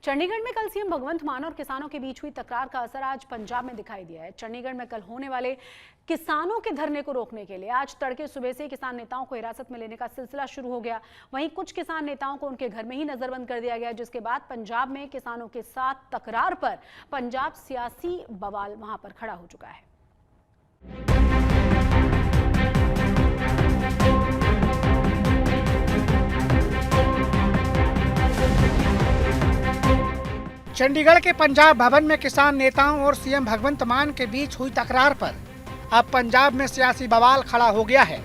चंडीगढ़ में कल सीएम भगवंत मान और किसानों के बीच हुई तकरार का असर आज पंजाब में दिखाई दिया है। चंडीगढ़ में कल होने वाले किसानों के धरने को रोकने के लिए आज तड़के सुबह से किसान नेताओं को हिरासत में लेने का सिलसिला शुरू हो गया। वहीं कुछ किसान नेताओं को उनके घर में ही नजरबंद कर दिया गया, जिसके बाद पंजाब में किसानों के साथ तकरार पर पंजाब सियासी बवाल वहां पर खड़ा हो चुका है। चंडीगढ़ के पंजाब भवन में किसान नेताओं और सीएम भगवंत मान के बीच हुई तकरार पर अब पंजाब में सियासी बवाल खड़ा हो गया है।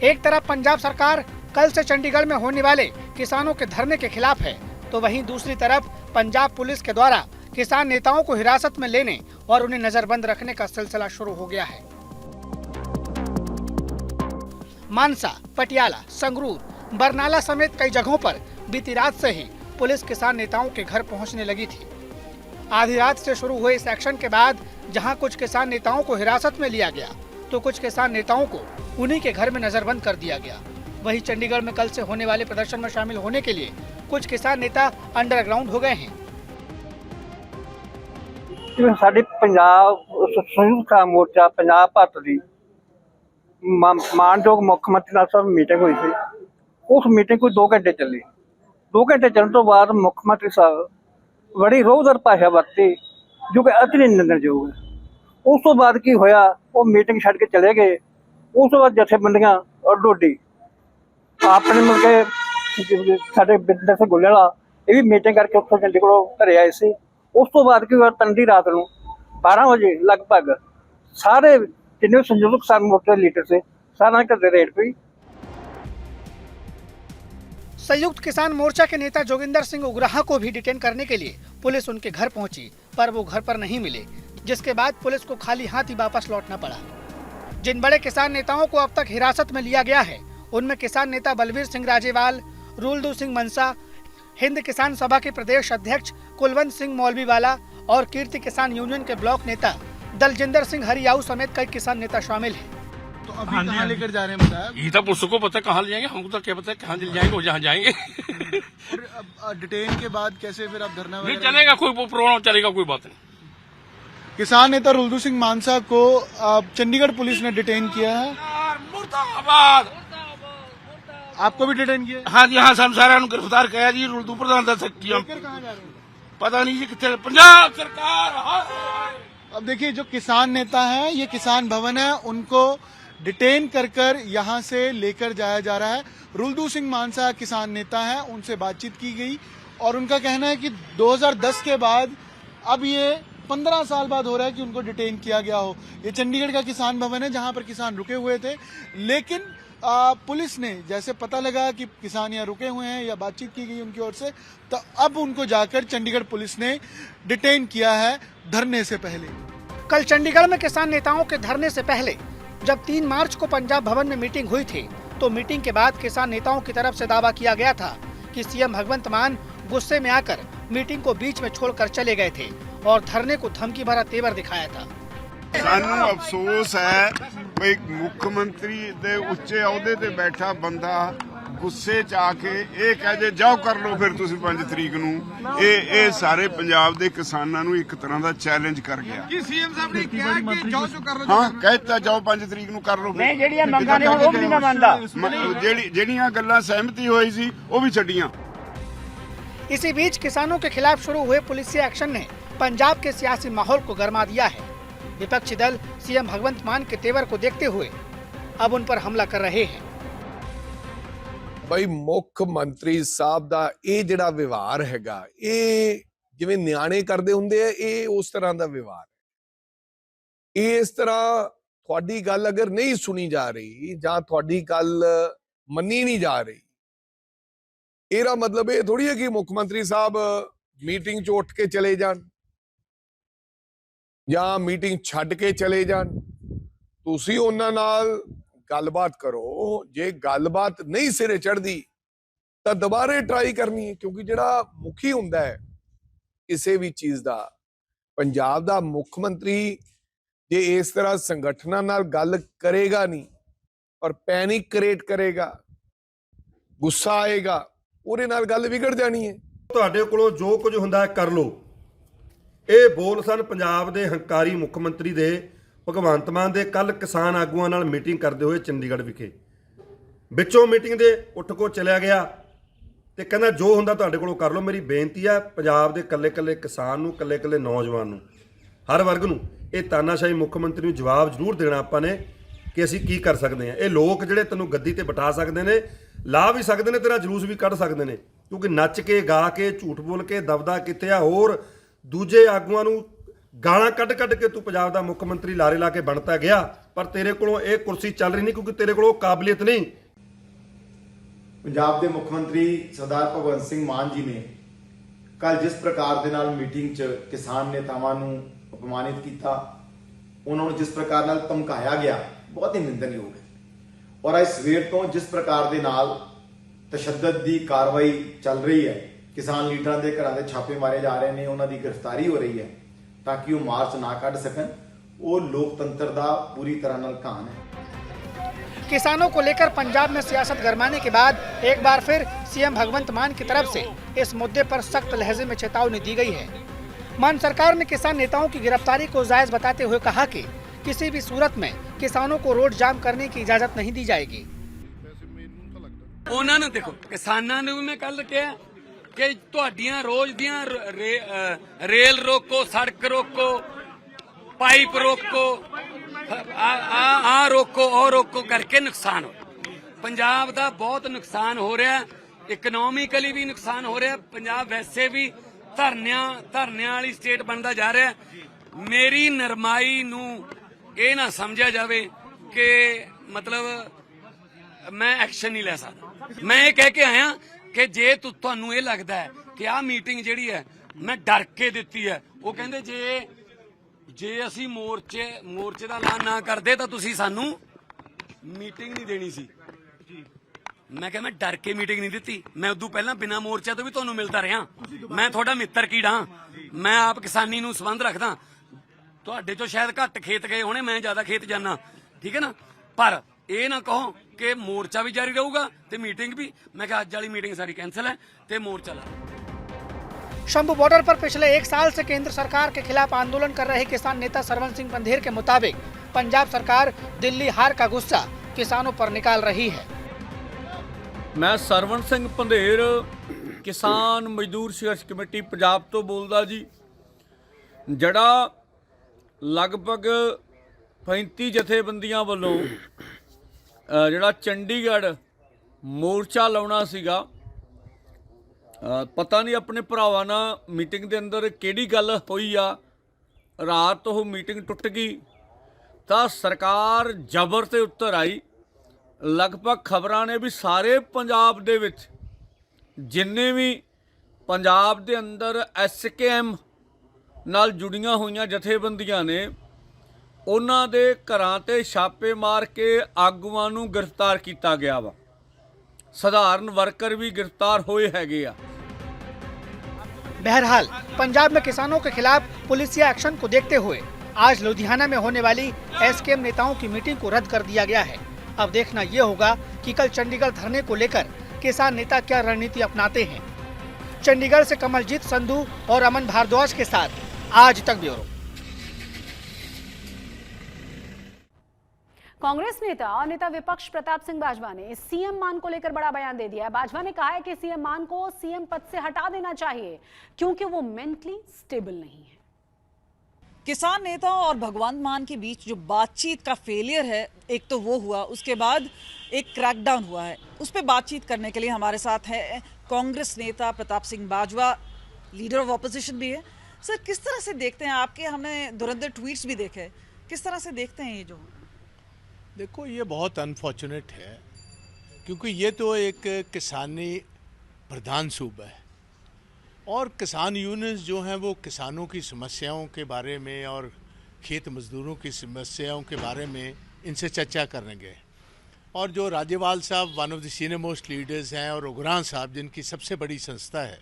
एक तरफ पंजाब सरकार कल से चंडीगढ़ में होने वाले किसानों के धरने के खिलाफ है, तो वहीं दूसरी तरफ पंजाब पुलिस के द्वारा किसान नेताओं को हिरासत में लेने और उन्हें नजरबंद रखने का सिलसिला शुरू हो गया है। मानसा, पटियाला, संगरूर, बरनाला समेत कई जगहों पर बीती रात से ही पुलिस किसान नेताओं के घर पहुंचने लगी थी। आधी रात से शुरू हुए इस एक्शन के बाद जहां कुछ किसान नेताओं को हिरासत में लिया गया, तो कुछ किसान नेताओं को उन्हीं के घर में नजरबंद कर दिया गया। वहीं चंडीगढ़ में कल से होने वाले प्रदर्शन में शामिल होने के लिए कुछ किसान नेता अंडरग्राउंड हो गए हैं। साडे पंजाब संयुक्त किसान मोर्चा पंजाब भारत दी मानयोग मुख्य मंत्री नाल साहब मीटिंग हुई थी। उस मीटिंग कोई 2 घंटे चली। 2 घंटे चलने तो बाद मुख्यमंत्री साहब बड़ी रोहदर भाषा वरती जो कि अति निंदनयोग है। उस तो बाद की होया, वो मीटिंग छड़ के चले गए। उस तो बाद जथेबंदियां और डोडी अपने मतलब साडे बिंदर से गोलेवाला ये भी मीटिंग करके उत्थों चंडीगढ़ों घरे आए थे। उस तो बाद की होया, तंडी रात को 12 बजे लगभग सारे जिन्हें संयुक्त किसान मोर्चा लीडर से सारा घर रेड पई। संयुक्त किसान मोर्चा के नेता जोगिंदर सिंह उग्राहा को भी डिटेन करने के लिए पुलिस उनके घर पहुंची, पर वो घर पर नहीं मिले, जिसके बाद पुलिस को खाली हाथ ही वापस लौटना पड़ा। जिन बड़े किसान नेताओं को अब तक हिरासत में लिया गया है, उनमें किसान नेता बलवीर सिंह राजेवाल, रूलदू सिंह मनसा, हिंद किसान सभा के प्रदेश अध्यक्ष कुलवंत सिंह मौलवीवाला और कीर्ति किसान यूनियन के ब्लॉक नेता दलजिंदर सिंह हरियाऊ समेत कई किसान नेता शामिल हैं। तो अभी कहाँ लेकर जा रहे हैं बताया? ये तो पुलिस को पता कहाँ ले जाएंगे, हमको तो क्या पता कहाँ ले जाएंगे और जहाँ जाएंगे। और अब डिटेन के बाद कैसे फिर आप धरना नहीं चलेगा, कोई प्रोग्राम चलेगा, कोई बात नहीं। किसान नेता रुलदू सिंह मानसा को चंडीगढ़ पुलिस ने डिटेन किया है। मुर्दाबाद। आपको भी डिटेन किया? हाँ जी, हाँ, हम सारा गिरफ्तार किया जी। रुलदू प्रधान दल सकती हम कहाँ जा रहे हैं? पता नहीं जी कितने। पंजाब सरकार। अब देखिए, जो किसान नेता हैं, ये किसान भवन है, उनको डिटेन कर यहाँ से लेकर जाया जा रहा है। रुलदू सिंह मानसा किसान नेता हैं, उनसे बातचीत की गई और उनका कहना है कि 2010 के बाद अब ये 15 साल बाद हो रहा है कि उनको डिटेन किया गया हो। ये चंडीगढ़ का किसान भवन है जहां पर किसान रुके हुए थे, लेकिन पुलिस ने जैसे पता लगा कि किसान यहाँ रुके हुए हैं या बातचीत की गई उनकी ओर से, तो अब उनको जाकर चंडीगढ़ पुलिस ने डिटेन किया है धरने से पहले। कल चंडीगढ़ में किसान नेताओं के धरने से पहले जब 3 मार्च को पंजाब भवन में मीटिंग हुई थी, तो मीटिंग के बाद किसान नेताओं की तरफ से दावा किया गया था कि सीएम भगवंत मान गुस्से में आकर मीटिंग को बीच में छोड़कर चले गए थे और धरने को धमकी भरा तेवर दिखाया था। सानू अफसोस है भाई, मुख्यमंत्री दे उच्चे अहुदे ते बैठा बंदा गुस्से च आके ये कह दे जाओ कर लो फिर तुसीं 5 तरीक नूं। ये सारे पंजाब दे किसानां नूं एक तरह दा चैलेंज कर गया। सीएम साहब ने कहा कि जाओ जो कर लो। हाँ, कहता जाओ 5 तरीक नूं कर लो। नहीं, जेड़ियां मंगां ने वो भी नहीं मानदा। जेड़ियां गल्लां सहमति होई सी वो भी छड्डियां। इसी बीच किसानों के खिलाफ शुरू हुए पुलिसिया एक्शन ने पंजाब के सियासी माहौल को गर्मा दिया है। विपक्षी दल सीएम भगवंत मान के तेवर को देखते हुए अब उन पर हमला कर रहे हैं। भाई मुख्य मंत्री साहब दा ये जिहड़ा व्यवहार हैगा, ये जिवें नियाणे करदे हुंदे आ, ये उस तरह दा व्यवहार है। इस तरह तुहाडी गल अगर नहीं सुनी जा रही जां तुहाडी गल मन्नी नहीं जा रही, एदा मतलब ये थोड़ी है कि मुख्यमंत्री साहब मीटिंग च उठ के चले जान या मीटिंग छड्ड के चले जान। तुसीं उन्हां नाल गलबात करो, जे गलबात नहीं सिरे चढ़दी तो दोबारे ट्राई करनी है, क्योंकि जिहड़ा मुखी हुंदा है किसी भी चीज दा, पंजाब दा मुख्यमंत्री जे इस तरह संगठनां नाल गल करेगा नहीं और पैनिक क्रिएट करेगा, गुस्सा आएगा, ਉਹਦੇ ਨਾਲ ਗੱਲ ਵਿਗੜ ਜਾਣੀ ਹੈ। ਤੁਹਾਡੇ ਕੋਲੋਂ ਜੋ ਕੁਝ ਹੁੰਦਾ ਹੈ ਕਰ ਲਓ। ਇਹ ਬੋਲ ਸਨ ਪੰਜਾਬ ਦੇ ਹੰਕਾਰੀ ਮੁੱਖ ਮੰਤਰੀ ਦੇ ਭਗਵੰਤ ਮਾਨ ਦੇ ਕੱਲ ਕਿਸਾਨ ਆਗੂਆਂ ਨਾਲ ਮੀਟਿੰਗ ਕਰਦੇ ਹੋਏ ਚੰਡੀਗੜ੍ਹ ਵਿਖੇ। ਵਿੱਚੋਂ ਮੀਟਿੰਗ ਦੇ ਉੱਠ ਕੋ ਚਲਿਆ ਗਿਆ ਤੇ ਕਹਿੰਦਾ ਜੋ ਹੁੰਦਾ ਤੁਹਾਡੇ ਕੋਲੋਂ ਕਰ ਲਓ। ਮੇਰੀ ਬੇਨਤੀ ਹੈ ਪੰਜਾਬ ਦੇ ਕੱਲੇ-ਕੱਲੇ ਕਿਸਾਨ ਨੂੰ, ਕੱਲੇ-ਕੱਲੇ ਨੌਜਵਾਨ ਨੂੰ, ਹਰ ਵਰਗ ਨੂੰ ਇਹ ਤਾਨਾਸ਼ਾਹੀ ਮੁੱਖ ਮੰਤਰੀ ਨੂੰ ਜਵਾਬ ਜ਼ਰੂਰ ਦੇਣਾ ਆਪਾਂ ਨੇ ਕਿ ਅਸੀਂ ਕੀ ਕਰ ਸਕਦੇ ਹਾਂ। ਇਹ ਲੋਕ ਜਿਹੜੇ ਤੈਨੂੰ ਗੱਦੀ ਤੇ ਬਿਠਾ ਸਕਦੇ ਨੇ, ਲਾ ਵੀ ਸਕਦੇ ਨੇ, ਤੇਰਾ ਜਲੂਸ ਵੀ ਕੱਢ ਸਕਦੇ ਨੇ, ਕਿਉਂਕਿ ਨੱਚ ਕੇ, ਗਾ ਕੇ, ਝੂਠ ਬੋਲ ਕੇ ਦਬਦਾ ਕਿੱਥੇ ਆ। ਹੋਰ ਦੂਜੇ ਆਗੂਆਂ ਨੂੰ ਗਾਲਾਂ ਕੱਢ ਕੇ ਤੂੰ ਪੰਜਾਬ ਦਾ ਮੁੱਖ ਮੰਤਰੀ ਲਾਰੇ ਲਾ ਕੇ ਬਣਤਾ ਗਿਆ, ਪਰ ਤੇਰੇ ਕੋਲੋਂ ਇਹ ਕੁਰਸੀ ਚੱਲ ਰਹੀ ਨਹੀਂ ਕਿਉਂਕਿ ਤੇਰੇ ਕੋਲੋਂ ਕਾਬਲੀਅਤ ਨਹੀਂ। ਪੰਜਾਬ ਦੇ ਮੁੱਖ ਮੰਤਰੀ ਸਰਦਾਰ ਭਗਵੰਤ ਸਿੰਘ ਮਾਨ ਜੀ ਨੇ ਕੱਲ ਜਿਸ ਪ੍ਰਕਾਰ ਦੇ ਨਾਲ ਮੀਟਿੰਗ 'ਚ ਕਿਸਾਨ ਨੇਤਾਵਾਂ ਨੂੰ ਅਪਮਾਨਿਤ ਕੀਤਾ, ਉਹਨਾਂ ਨੂੰ ਜਿਸ ਪ੍ਰਕਾਰ ਨਾਲ ਧਮਕਾਇਆ ਗਿਆ, ਬਹੁਤ ਹੀ ਨਿੰਦਣਯੋਗ ਹੈ। ਔਰ ਅੱਜ ਸਵੇਰ ਤੋਂ ਜਿਸ ਪ੍ਰਕਾਰ ਦੇ ਨਾਲ ਤਸ਼ੱਦਦ ਦੀ ਕਾਰਵਾਈ ਚੱਲ ਰਹੀ ਹੈ, ਕਿਸਾਨ ਲੀਡਰਾਂ ਦੇ ਘਰਾਂ ਦੇ ਛਾਪੇ ਮਾਰੇ ਜਾ ਰਹੇ ਨੇ, ਉਹਨਾਂ ਦੀ ਗ੍ਰਿਫਤਾਰੀ ਹੋ ਰਹੀ ਹੈ ਤਾਂ ਕਿ ਉਹ ਮਾਰਚ ਨਾ ਕੱਢ ਸਕਣ, ਉਹ ਲੋਕਤंत्र ਦਾ पूरी तरह नाल कान है। किसानों को लेकर पंजाब में सियासत गरमाने के बाद एक बार फिर सीएम भगवंत मान की तरफ से इस मुद्दे पर सख्त लहजे में चेतावनी दी गई है। मान सरकार ने किसान नेताओं की गिरफ्तारी को जायज बताते हुए कहा कि किसी भी सूरत में किसानों को रोड जाम करने की इजाजत नहीं दी जाएगी। ਉਹਨਾਂ ਨੂੰ ਦੇਖੋ, ਕਿਸਾਨਾਂ ਨੂੰ ਮੈਂ ਕੱਲ ਕਿਹਾ ਕਿ ਤੁਹਾਡੀਆਂ ਰੋਜ਼ ਦੀਆਂ ਰੇਲ ਰੋਕੋ, ਸੜਕ ਰੋਕੋ, ਪਾਈਪ ਰੋਕੋ, ਆ ਰੋਕੋ, ਉਹ ਰੋਕੋ ਕਰਕੇ ਨੁਕਸਾਨ ਹੋ। ਪੰਜਾਬ ਦਾ ਬਹੁਤ ਨੁਕਸਾਨ ਹੋ ਰਿਹਾ, ਇਕਨੋਮਿਕਲੀ ਵੀ ਨੁਕਸਾਨ ਹੋ ਰਿਹਾ। ਪੰਜਾਬ ਵੈਸੇ ਵੀ ਧਰਨਿਆਂ ਵਾਲੀ ਸਟੇਟ ਬਣਦਾ ਜਾ ਰਿਹਾ। ਮੇਰੀ ਨਰਮਾਈ ਨੂੰ ਇਹ ਨਾ ਸਮਝਿਆ ਜਾਵੇ ਕਿ ਮਤਲਬ ਮੈਂ ਐਕਸ਼ਨ ਨਹੀਂ ਲੈ ਸਕਦਾ। ਮੈਂ ਇਹ ਕਹਿ ਕੇ ਆਇਆ ਕਿ ਜੇ ਤੁਹਾਨੂੰ ਇਹ ਲੱਗਦਾ ਹੈ ਕਿ ਆਹ ਮੀਟਿੰਗ ਜਿਹੜੀ ਹੈ ਮੈਂ ਡਰ ਕੇ ਦਿੱਤੀ ਹੈ, ਉਹ ਕਹਿੰਦੇ ਜੇ ਅਸੀਂ ਮੋਰਚੇ ਦਾ ਐਲਾਨ ਨਾ ਕਰਦੇ ਤਾਂ ਤੁਸੀਂ ਸਾਨੂੰ ਮੀਟਿੰਗ ਨਹੀਂ ਦੇਣੀ ਸੀ। ਮੈਂ ਕਿਹਾ ਮੈਂ ਡਰ ਕੇ ਮੀਟਿੰਗ ਨਹੀਂ ਦਿੱਤੀ, ਮੈਂ ਉਦੋਂ ਪਹਿਲਾਂ ਬਿਨਾਂ ਮੋਰਚੇ ਤੋਂ ਵੀ ਤੁਹਾਨੂੰ ਮਿਲਦਾ ਰਿਹਾ। ਮੈਂ ਤੁਹਾਡਾ ਮਿੱਤਰ ਕੀੜਾ, ਮੈਂ ਆਪ ਕਿਸਾਨੀ ਨੂੰ ਸੰਬੰਧ ਰੱਖਦਾ। ਤੁਹਾਡੇ ਚੋਂ ਸ਼ਾਇਦ ਘੱਟ ਖੇਤ ਗਏ ਹੋਣੇ, ਮੈਂ ਜ਼ਿਆਦਾ ਖੇਤ ਜਾਣਾ, ਠੀਕ ਹੈ ਨਾ। ਪਰ ਇਹ ਨਾ ਕਹੋ ਕਿ ਮੋਰਚਾ ਵੀ ਜਾਰੀ ਰਹੂਗਾ ਤੇ ਮੀਟਿੰਗ ਵੀ। ਮੈਂ ਕਿਹਾ ਅੱਜ ਵਾਲੀ ਮੀਟਿੰਗ ਸਾਰੀ कैंसिल है ਤੇ ਮੋਰਚਾ ਲਾ। शंभू बॉर्डर पर पिछले 1 साल से केंद्र सरकार के खिलाफ आंदोलन कर रहे किसान नेता सरवन सिंह पंधेर के मुताबिक पंजाब सरकार दिल्ली हार का गुस्सा किसानों पर निकाल रही है। मैं सरवन सिंह पंधेर किसान मजदूर संघर्ष कमेटी पंजाब तो बोलदा जी। जड़ा लगभग 35 जथेबंदियां वालों जड़ा चंडीगढ़ मोर्चा लाउणा सीगा, पता नहीं अपने भरावां नाल मीटिंग के अंदर किहड़ी गल होई आ, रात वो मीटिंग टुट गई तो सरकार जबर ते उत्तर आई। लगभग खबरां ने भी सारे पंजाब दे विच जिन्ने भी पंजाब दे अंदर SKM नाल जुड़ियां होईयां जथेबंदियां ने, उन्हां दे घरां ते छापे मार के आगूआं नूं गिरफ्तार किया गया वा। साधारण वर्कर भी गिरफ्तार होए हैगे आ। बहरहाल पंजाब में किसानों के खिलाफ पुलिसिया एक्शन को देखते हुए आज लुधियाना में होने वाली SKM नेताओं की मीटिंग को रद्द कर दिया गया है। अब देखना ये होगा कि कल चंडीगढ़ धरने को लेकर किसान नेता क्या रणनीति अपनाते हैं। चंडीगढ़ से कमलजीत संधू और अमन भारद्वाज के साथ आज तक ब्यूरो। कांग्रेस नेता और नेता विपक्ष प्रताप सिंह बाजवा ने सीएम मान को लेकर बड़ा बयान दे दिया है। बाजवा ने कहा है कि सीएम मान को सीएम पद से हटा देना चाहिए क्योंकि वो मेंटली स्टेबल नहीं है। किसान नेता और भगवंत मान के बीच जो बातचीत का फेलियर है, एक तो वो हुआ, उसके बाद एक क्रैकडाउन हुआ है। उस पर बातचीत करने के लिए हमारे साथ है कांग्रेस नेता Pratap Singh Bajwa, leader of opposition भी है। सर, किस तरह से देखते हैं आपके, हमने धुरंधर ट्वीट्स भी देखे, किस तरह से देखते हैं ये जो? देखो, ये बहुत अनफॉर्चुनेट है क्योंकि ये तो एक किसानी प्रधान सूबा है और किसान यूनियंस जो हैं वो किसानों की समस्याओं के बारे में और खेत मजदूरों की समस्याओं के बारे में इनसे चर्चा करने गए। और जो राज्यपाल साहब one of the senior most leaders हैं और उगरान साहब जिनकी सबसे बड़ी संस्था है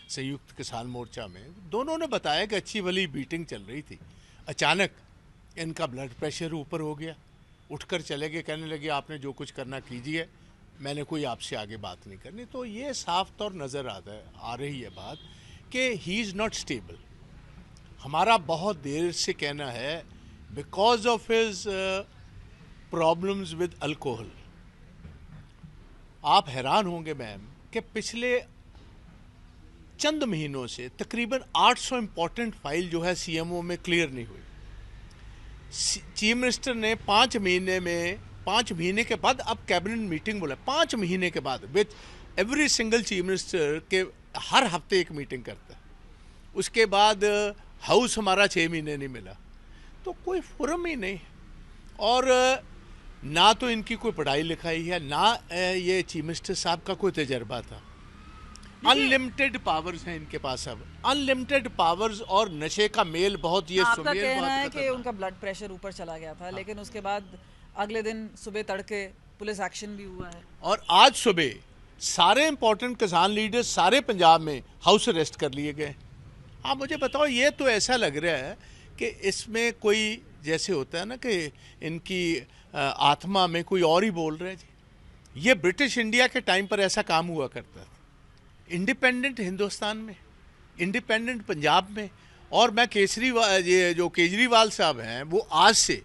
संयुक्त किसान मोर्चा में, दोनों ने बताया कि अच्छी भली मीटिंग चल रही थी, अचानक इनका ब्लड प्रेशर ऊपर हो गया, उठकर चले गए, कहने लगे आपने जो कुछ करना कीजिए, मैंने कोई आपसे आगे बात नहीं करनी। तो ये साफ तौर नज़र आ रही है बात कि ही इज़ नॉट स्टेबल। हमारा बहुत देर से कहना है because of his problems with alcohol. आप हैरान होंगे मैम कि पिछले चंद महीनों से तकरीबन 800 इम्पॉर्टेंट फाइल जो है सीएमओ में क्लियर नहीं हुई। चीफ मिनिस्टर ने 5 महीने के बाद अब कैबिनेट मीटिंग बोला, 5 महीने के बाद, which every single chief minister के हर हफ्ते एक मीटिंग करता है। उसके बाद हाउस हमारा 6 महीने नहीं मिला, तो कोई फोरम ही नहीं। और ना तो इनकी कोई पढ़ाई लिखाई है, ना ये चीफ मिनिस्टर साहब का कोई तजर्बा था। अनलिमिटेड पावर्स हैं इनके पास, अब अनलिमिटेड पावर्स और नशे का मेल बहुत, ये आपका कहना है कि उनका ब्लड प्रेशर ऊपर चला गया था, लेकिन उसके बाद अगले दिन सुबह तड़के पुलिस एक्शन भी हुआ है। और आज सुबह सारे इंपॉर्टेंट किसान लीडर्स सारे पंजाब में हाउस अरेस्ट कर लिए गए। आप मुझे बताओ, ये तो ऐसा लग रहा है कि इसमें कोई जैसे होता है ना कि इनकी आत्मा में कोई और ही बोल रहा है जी। ये ब्रिटिश इंडिया के टाइम पर ऐसा काम हुआ करता था, इंडिपेंडेंट हिंदुस्तान में, इंडिपेंडेंट पंजाब में। और मैं ये जो केजरीवाल साहब हैं वो आज से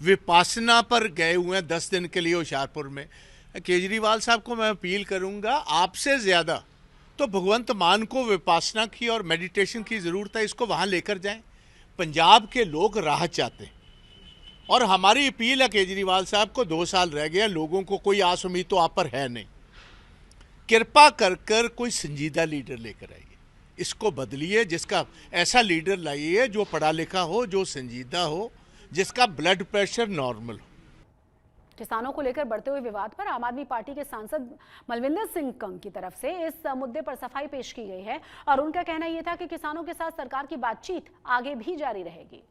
विपासना पर गए हुए हैं 10 दिन के लिए होशियारपुर में। केजरीवाल साहब को मैं अपील करूंगा, आपसे ज़्यादा तो भगवंत मान को विपासना की और मेडिटेशन की ज़रूरत है, इसको वहाँ लेकर जाएं। पंजाब के लोग राहत चाहते हैं और हमारी अपील है केजरीवाल साहब को, 2 साल रह गए, लोगों को कोई आस उम्मीद तो आप पर है नहीं। कृपा कर कोई संजीदा लीडर लेकर आइए, इसको बदलिए, जिसका ऐसा लीडर लाइए जो पढ़ा लिखा हो, जो संजीदा हो, जिसका ब्लड प्रेशर नॉर्मल हो। किसानों को लेकर बढ़ते हुए विवाद पर आम आदमी पार्टी के सांसद मलविंदर सिंह कंग की तरफ से इस मुद्दे पर सफाई पेश की गई है और उनका कहना यह था कि किसानों के साथ सरकार की बातचीत आगे भी जारी रहेगी।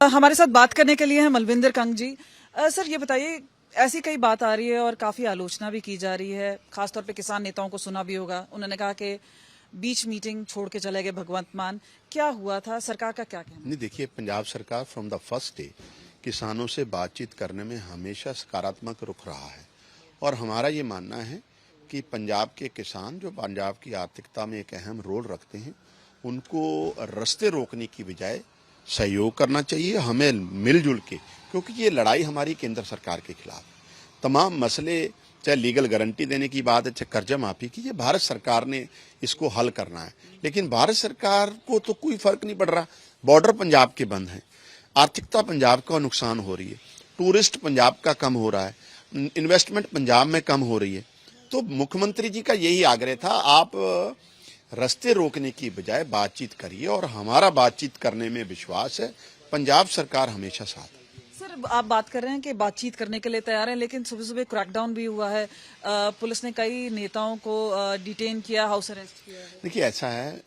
हमारे साथ बात करने के लिए हैं मलविंदर कंग जी। सर ये बताइए, ऐसी कई बात आ रही है और काफी आलोचना भी की जा रही है, खासतौर पे किसान नेताओं को सुना भी होगा, उन्होंने कहा कि बीच मीटिंग छोड़ के चले गए भगवंत मान, क्या हुआ था, सरकार का क्या कहना? नहीं, देखिए, पंजाब सरकार फ्रॉम द फर्स्ट डे किसानों से बातचीत करने में हमेशा सकारात्मक रुख रहा है और हमारा ये मानना है कि पंजाब के किसान जो पंजाब की आर्थिकता में एक अहम रोल रखते हैं, उनको रास्ते रोकने की बजाय सहयोग करना चाहिए, हमें मिलजुल के, क्योंकि ये लड़ाई हमारी केंद्र सरकार के खिलाफ है। तमाम मसले, चाहे लीगल गारंटी देने की बात है, चाहे कर्जा माफी की, ये भारत सरकार ने इसको हल करना है। लेकिन भारत सरकार को तो कोई फर्क नहीं पड़ रहा, बॉर्डर पंजाब के बंद हैं, आर्थिकता पंजाब का नुकसान हो रही है, टूरिस्ट पंजाब का कम हो रहा है, इन्वेस्टमेंट पंजाब में कम हो रही है। तो मुख्यमंत्री जी का यही आग्रह था, आप रास्ते रोकने की बजाय बातचीत करिए और हमारा बातचीत करने में विश्वास है, पंजाब सरकार हमेशा साथ है। सर, आप बात कर रहे हैं कि बातचीत करने के लिए तैयार है, लेकिन सुबह सुबह क्रैकडाउन भी हुआ है, पुलिस ने कई नेताओं को डिटेन किया, हाउस अरेस्ट किया है। देखिए, ऐसा है,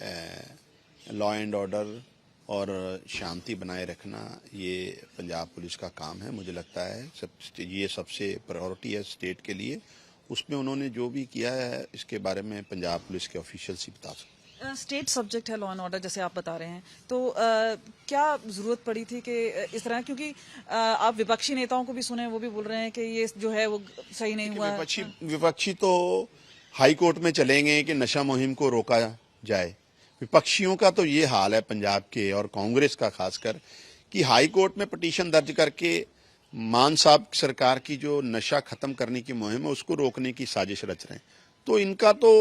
लॉ एंड ऑर्डर और शांति बनाए रखना ये पंजाब पुलिस का काम है। मुझे लगता है ये सबसे प्रायोरिटी है स्टेट के लिए। उसमें उन्होंने जो भी किया है इसके बारे में पंजाब पुलिस के ऑफिशियल्स ही बता सकते हैं। स्टेट सब्जेक्ट है लॉ एंड ऑर्डर, जैसे आप बता रहे हैं, तो क्या जरूरत पड़ी थी कि इस तरह, क्योंकि आप विपक्षी नेताओं को भी सुने, वो भी बोल रहे हैं कि ये जो है वो सही नहीं हुआ। विपक्षी तो हाई कोर्ट में चलेंगे कि नशा मुहिम को रोका जाए। विपक्षियों का तो ये हाल है पंजाब के और कांग्रेस का खासकर, कि हाई कोर्ट में पिटीशन दर्ज करके मान साहब सरकार की जो नशा खत्म करने की मुहिम है उसको रोकने की साजिश रच रहे हैं। तो इनका तो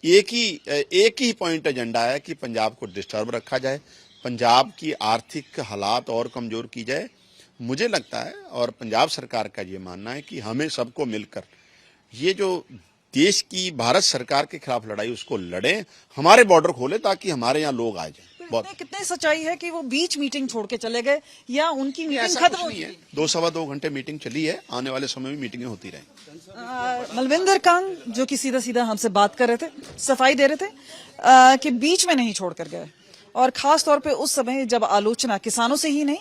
एक ही पॉइंट एजेंडा है कि पंजाब को डिस्टर्ब रखा जाए, पंजाब की आर्थिक हालात और कमजोर की जाए। मुझे लगता है और पंजाब सरकार का ये मानना है कि हमें सबको मिलकर ये जो देश की भारत सरकार के खिलाफ लड़ाई उसको लड़ें, हमारे बॉर्डर खोले ताकि हमारे यहाँ लोग आ जाएं। कितने सच्चाई है कि वो बीच मीटिंग छोड़ के चले गए या उनकी मीटिंग खत्म हो गई? 2-2.25 घंटे मीटिंग चली है, आने वाले समय में मीटिंगें होती रहें। मलविंदर कंग जो कि सीधा सीधा हमसे बात कर रहे थे, सफाई दे रहे थे कि बीच में नहीं छोड़ कर गए, और खास तौर पे उस समय जब आलोचना किसानों से ही नहीं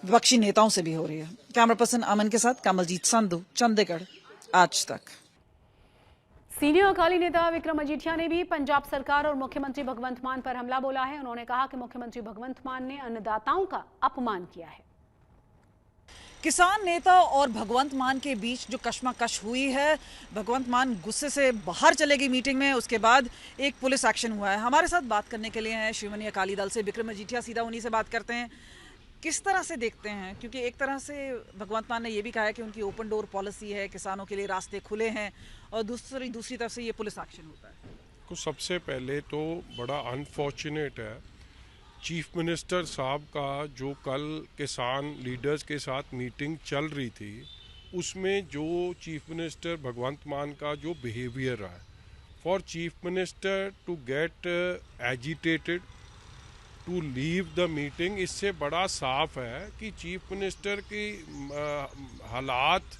विपक्षी नेताओं से भी हो रही है। कैमरा पर्सन अमन के साथ कमलजीत संधू, चंडीगढ़, आज तक। सीनियर अकाली नेता विक्रम मजीठिया ने भी पंजाब सरकार और मुख्यमंत्री भगवंत मान पर हमला बोला है। उन्होंने कहा कि मुख्यमंत्री भगवंत मान ने अन्नदाताओं का अपमान किया है। किसान नेता और भगवंत मान के बीच जो कशमकश हुई है, भगवंत मान गुस्से से बाहर चले गई मीटिंग में, उसके बाद एक पुलिस एक्शन हुआ है। हमारे साथ बात करने के लिए हैं शिरोमणि अकाली दल से विक्रम मजीठिया, सीधा उन्हीं से बात करते हैं। किस तरह से देखते हैं, क्योंकि एक तरह से भगवंत मान ने यह भी कहा है कि उनकी ओपन डोर पॉलिसी है, किसानों के लिए रास्ते खुले हैं, और दूसरी तरफ से ये पुलिस एक्शन होता है। तो सबसे पहले तो बड़ा अनफॉर्चुनेट है चीफ मिनिस्टर साहब का जो कल किसान लीडर्स के साथ मीटिंग चल रही थी, उसमें जो चीफ मिनिस्टर भगवंत मान का जो बिहेवियर रहा है, for chief minister to get agitated to leave the meeting, इससे बड़ा साफ है कि चीफ मिनिस्टर की हालात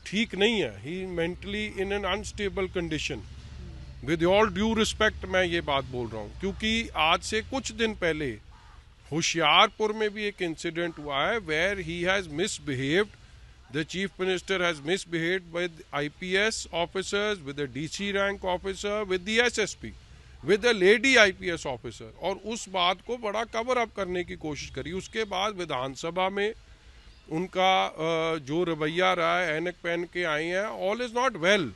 ठीक नहीं है। He mentally in an unstable condition. With all due respect मैं ये बात बोल रहा हूँ, क्योंकि आज से कुछ दिन पहले होशियारपुर में भी एक इंसिडेंट हुआ है where he has misbehaved, the chief minister has misbehaved with IPS officers, with the DC rank officer, with the SSP, with a lady IPS officer, और उस बात को बड़ा कवर अप करने की कोशिश करी। उसके बाद विधानसभा में उनका जो रवैया रहा है, ऐनक पहन के आए हैं, ऑल इज नॉट वेल,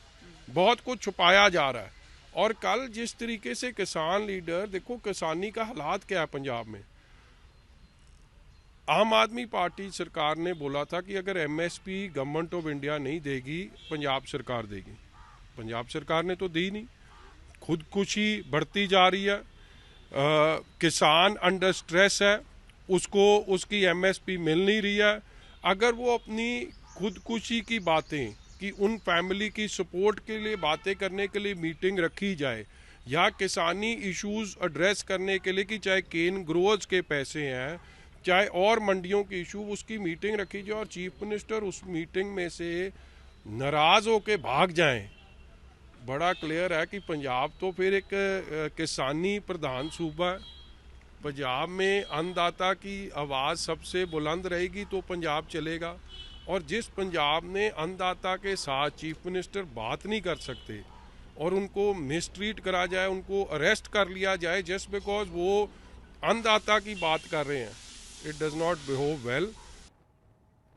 बहुत कुछ छुपाया जा रहा है। और कल जिस तरीके से किसान लीडर, देखो किसानी का हालात क्या है पंजाब में। आम आदमी पार्टी सरकार ने बोला था कि अगर MSP गवर्नमेंट ऑफ इंडिया नहीं देगी, पंजाब सरकार देगी। पंजाब सरकार ने तो दी नहीं, खुदकुशी बढ़ती जा रही है, किसान अंडर स्ट्रेस है, उसको उसकी MSP मिल नहीं रही है। अगर वो अपनी खुदकुशी की बातें, कि उन फैमिली की सपोर्ट के लिए बातें करने के लिए मीटिंग रखी जाए, या किसानी इश्यूज एड्रेस करने के लिए कि चाहे केन ग्रोअर्स के पैसे हैं, चाहे और मंडियों के इशू, उसकी मीटिंग रखी जाए, और चीफ मिनिस्टर उस मीटिंग में से नाराज होके भाग जाएं, बड़ा क्लियर है कि पंजाब तो फिर एक किसानी प्रधान सूबा है। पंजाब में अन्नदाता की आवाज़ सबसे बुलंद रहेगी तो पंजाब चलेगा। और जिस पंजाब ने अन्नदाता के साथ चीफ मिनिस्टर बात नहीं कर सकते और उनको मिसट्रीट करा जाए, उनको अरेस्ट कर लिया जाए जस्ट बिकॉज वो अन्नदाता की बात कर रहे हैं, it does not behave well.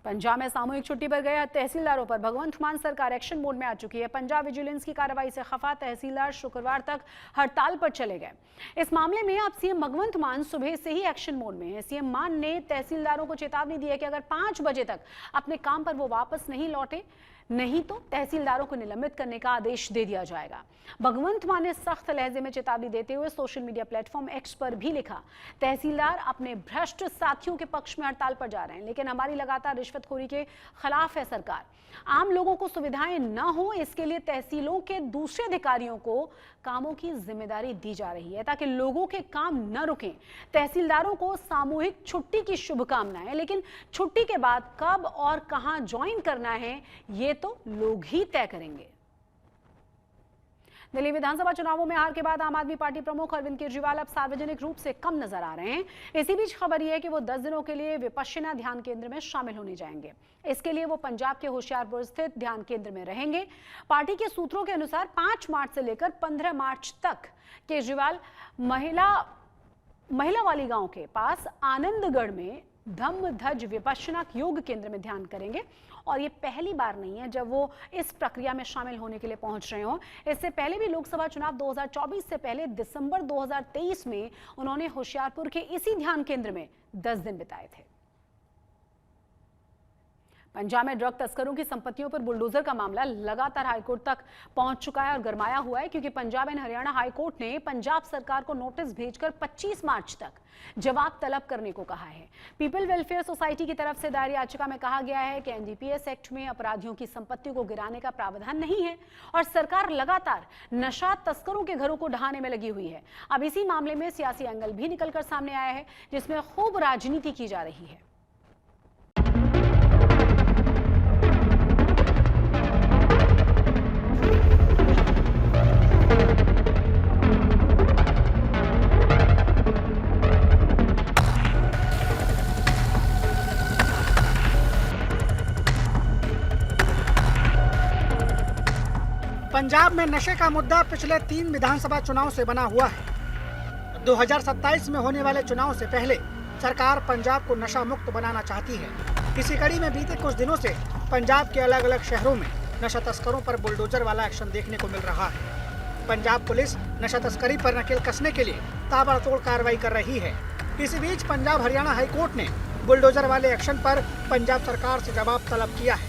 Punjab में सामूहिक छुट्टी पर गए तहसीलदारों पर भगवंत मान सरकार एक्शन मोड में आ चुकी है। पंजाब विजिलेंस की कार्रवाई से खफा तहसीलदार शुक्रवार तक हड़ताल पर चले गए। इस मामले में अब सीएम भगवंत मान सुबह से ही एक्शन मोड में है। सीएम मान ने तहसीलदारों को चेतावनी दी है कि अगर 5 बजे तक अपने काम पर वो वापस नहीं लौटे, नहीं तो तहसीलदारों को निलंबित करने का आदेश दे दिया जाएगा। भगवंत मान ने सख्त लहजे में चेतावनी देते हुए सोशल मीडिया प्लेटफॉर्म X पर भी लिखा, तहसीलदार अपने भ्रष्ट साथियों के पक्ष में हड़ताल पर जा रहे हैं, लेकिन हमारी लगातार रिश्वतखोरी के खिलाफ है सरकार। आम लोगों को सुविधाएं न हो, इसके लिए तहसीलों के दूसरे अधिकारियों को कामों की जिम्मेदारी दी जा रही है ताकि लोगों के काम न रुकें। तहसीलदारों को सामूहिक छुट्टी की शुभकामनाएं, लेकिन छुट्टी के बाद कब और कहां ज्वाइन करना है ये तो लोग ही तय करेंगे। दिल्ली विधानसभा चुनावों में हार के बाद आम आदमी पार्टी प्रमुख अरविंद केजरीवाल अब सार्वजनिक रूप से कम नजर आ रहे हैं। इसी बीच खबर यह है कि वो 10 दिनों के लिए विपश्यना ध्यान केंद्र में शामिल होने जाएंगे। इसके लिए वो पंजाब के होशियारपुर स्थित ध्यान केंद्र में रहेंगे। पार्टी के सूत्रों के अनुसार 5 मार्च से लेकर 15 मार्च तक केजरीवाल महिला वाली गांव के पास आनंदगढ़ में धम्म ध्वज विपश्यना योग केंद्र में ध्यान करेंगे। और ये पहली बार नहीं है जब वो इस प्रक्रिया में शामिल होने के लिए पहुंच रहे हों। इससे पहले भी लोकसभा चुनाव 2024 से पहले दिसंबर 2023 में उन्होंने होशियारपुर के इसी ध्यान केंद्र में 10 दिन बिताए थे। पंजाब में ड्रग तस्करों की संपत्तियों पर बुलडोजर का मामला लगातार हाईकोर्ट तक पहुंच चुका है और गरमाया हुआ है, क्योंकि पंजाब एंड हरियाणा हाईकोर्ट ने पंजाब सरकार को नोटिस भेजकर 25 मार्च तक जवाब तलब करने को कहा है। पीपल वेलफेयर सोसाइटी की तरफ से दायर याचिका में कहा गया है कि NDPS एक्ट में अपराधियों की संपत्ति को गिराने का प्रावधान नहीं है और सरकार लगातार नशा तस्करों के घरों को ढहाने में लगी हुई है। अब इसी मामले में सियासी एंगल भी निकलकर सामने आया है, जिसमें खूब राजनीति की जा रही है। पंजाब में नशे का मुद्दा पिछले 3 विधानसभा चुनाव से बना हुआ है। 2027 में होने वाले चुनाव से पहले सरकार पंजाब को नशा मुक्त बनाना चाहती है। इसी कड़ी में बीते कुछ दिनों से पंजाब के अलग अलग शहरों में नशा तस्करों पर बुलडोजर वाला एक्शन देखने को मिल रहा है। पंजाब पुलिस नशा तस्करी पर नकेल कसने के लिए ताबड़तोड़ कार्रवाई कर रही है। इसी बीच पंजाब हरियाणा हाईकोर्ट ने बुलडोजर वाले एक्शन पर पंजाब सरकार से जवाब तलब किया है।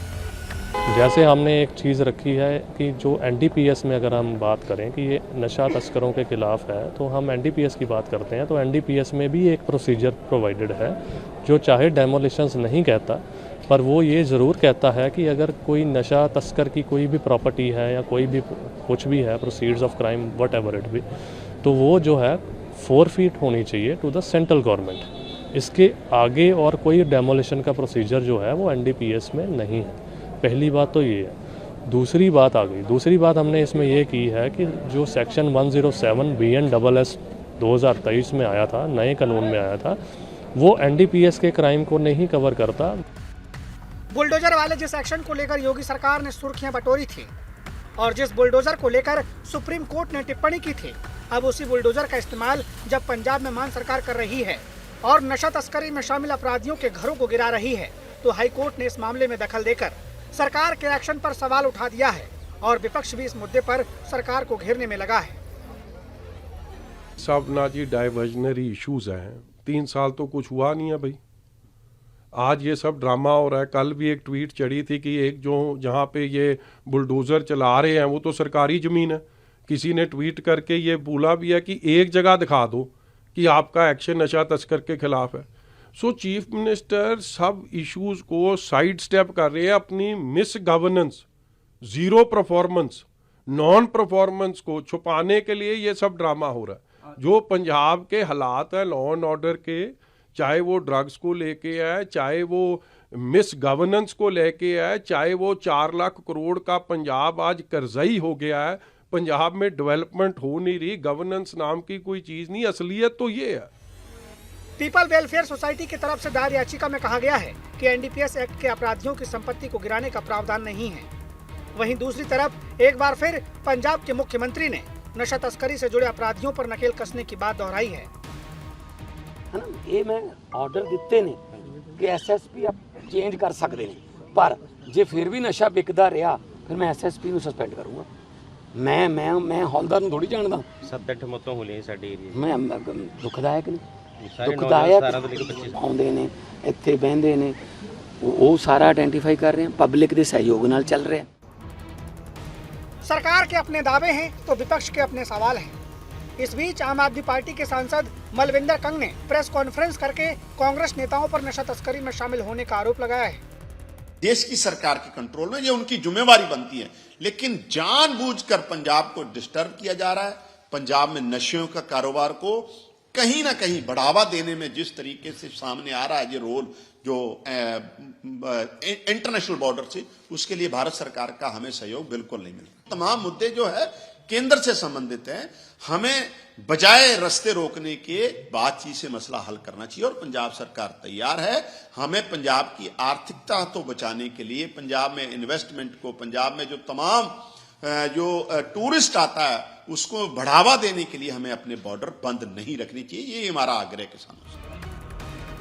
जैसे हमने एक चीज़ रखी है कि जो एनडीपीएस में अगर हम बात करें कि ये नशा तस्करों के खिलाफ है, तो हम एनडीपीएस की बात करते हैं तो एनडीपीएस में भी एक प्रोसीजर प्रोवाइडेड है जो चाहे डेमोलिशंस नहीं कहता, पर वो ये ज़रूर कहता है कि अगर कोई नशा तस्कर की कोई भी प्रॉपर्टी है या कोई भी कुछ भी है, proceeds of crime what ever it भी, तो वो जो है फोरफीट होनी चाहिए टू द सेंट्रल गवर्नमेंट। इसके आगे और कोई डेमोलिशन का प्रोसीजर जो है वो एनडीपीएस में नहीं है। पहली बात तो ये है। दूसरी बात आ गई, दूसरी बात हमने इसमें ये की है कि जो सेक्शन 107 BNSS 2023 में आया था, नए कानून में आया था, वो एनडीपीएस के क्राइम को नहीं कवर करता। बुलडोजर वाले जिस एक्शन को लेकर योगी सरकार ने सुर्खियां बटोरी थी और जिस बुलडोजर को लेकर सुप्रीम कोर्ट ने टिप्पणी की थी, अब उसी बुलडोजर का इस्तेमाल जब पंजाब में मान सरकार कर रही है और नशा तस्करी में शामिल अपराधियों के घरों को गिरा रही है, तो हाई कोर्ट ने इस मामले में दखल देकर सरकार के एक्शन पर सवाल उठा दिया है और विपक्ष भी इस मुद्दे पर सरकार को घेरने में लगा है। सब ना जी डाइवर्जनरी इश्यूज हैं। 3 साल तो कुछ हुआ नहीं है भाई। आज ये सब ड्रामा हो रहा है। कल भी एक ट्वीट चढ़ी थी कि एक जो जहाँ पे ये बुलडोजर चला रहे हैं वो तो सरकारी ज़मीन है। किसी ने ट्वीट करके ये बोला भी है कि एक जगह दिखा दो कि आपका एक्शन नशा तस्कर के खिलाफ है। सो चीफ मिनिस्टर सब इश्यूज को साइड स्टेप कर रहे हैं अपनी miss governance, zero performance, non performance को छुपाने के लिए ये सब ड्रामा हो रहा है। जो पंजाब के हालात हैं लॉ एंड ऑर्डर के, चाहे वो ड्रग्स को लेके है, चाहे वो मिस गवर्नेंस को लेके है, चाहे वो 4 लाख करोड़ का पंजाब आज कर्जई हो गया है, पंजाब में डेवलपमेंट हो नहीं रही, गवर्नेंस नाम की कोई चीज़ नहीं। असलियत तो ये है। पीपल वेलफेयर सोसाइटी की तरफ से दायर याचिका में कहा गया है कि एनडीपीएस एक्ट के अपराधियों की संपत्ति को गिराने का प्रावधान नहीं है। वहीं दूसरी तरफ एक बार फिर पंजाब के मुख्यमंत्री ने नशा तस्करी से जुड़े अपराधियों पर नकेल कसने की बात दोहराई है ना, ये मैं ऑर्डर दिते ने कि एसएसपी आप चेंज कर सकते हैं, पर जे फिर भी नशा विकदा रहा फिर मैं एसएसपी ਨੂੰ सस्पेंड करूँगा। मैं हौलदार ਨੂੰ थोड़ी जानदा। सब्जेक्ट ਮਤੋਂ ਹੋਲੇ ਸਾਡੇ ਏਰੀਆ मैं दुखदायक ने ਦੁਖਦਾਇਕ ਆਉਂਦੇ ਨੇ ਇੱਥੇ ਬਹਿੰਦੇ ਨੇ, ਉਹ ਸਾਰਾ ਆਇਡੈਂਟੀਫਾਈ ਕਰ ਰਹੇ हैं, पब्लिक ਦੇ सहयोग ਨਾਲ ਚੱਲ ਰਿਹਾ। सरकार के अपने दावे हैं तो विपक्ष के अपने सवाल हैं। इस बीच आम आदमी पार्टी के सांसद मलविंदर कंग ने प्रेस कॉन्फ्रेंस करके कांग्रेस नेताओं पर नशा तस्करी में शामिल होने का आरोप लगाया है। देश की सरकार के कंट्रोल में ये उनकी जिम्मेवारी बनती है, लेकिन जानबूझकर पंजाब को डिस्टर्ब किया जा रहा है। पंजाब में नशेों का कारोबार को कहीं ना कहीं बढ़ावा देने में जिस तरीके से सामने आ रहा है ये रोल जो इंटरनेशनल बॉर्डर से, उसके लिए भारत सरकार का हमें सहयोग बिल्कुल नहीं मिलता। तमाम मुद्दे जो है केंद्र से संबंधित हैं, हमें बजाय रास्ते रोकने के बातचीत से मसला हल करना चाहिए और पंजाब सरकार तैयार है। हमें पंजाब की आर्थिकता तो बचाने के लिए, पंजाब में इन्वेस्टमेंट को, पंजाब में जो तमाम जो टूरिस्ट आता है उसको बढ़ावा देने के लिए हमें अपने बॉर्डर बंद नहीं रखनी चाहिए। ये हमारा आग्रह किसानों से।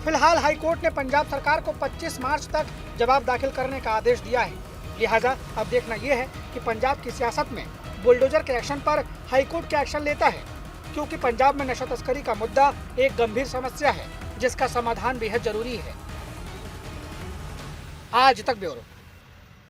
फिलहाल हाईकोर्ट ने पंजाब सरकार को 25 मार्च तक जवाब दाखिल करने का आदेश दिया है। लिहाजा अब देखना यह है कि पंजाब की सियासत में बुलडोजर के एक्शन पर हाईकोर्ट क्या एक्शन लेता है, क्योंकि पंजाब में नशा तस्करी का मुद्दा एक गंभीर समस्या है जिसका समाधान बेहद जरूरी है। आज तक ब्यूरो।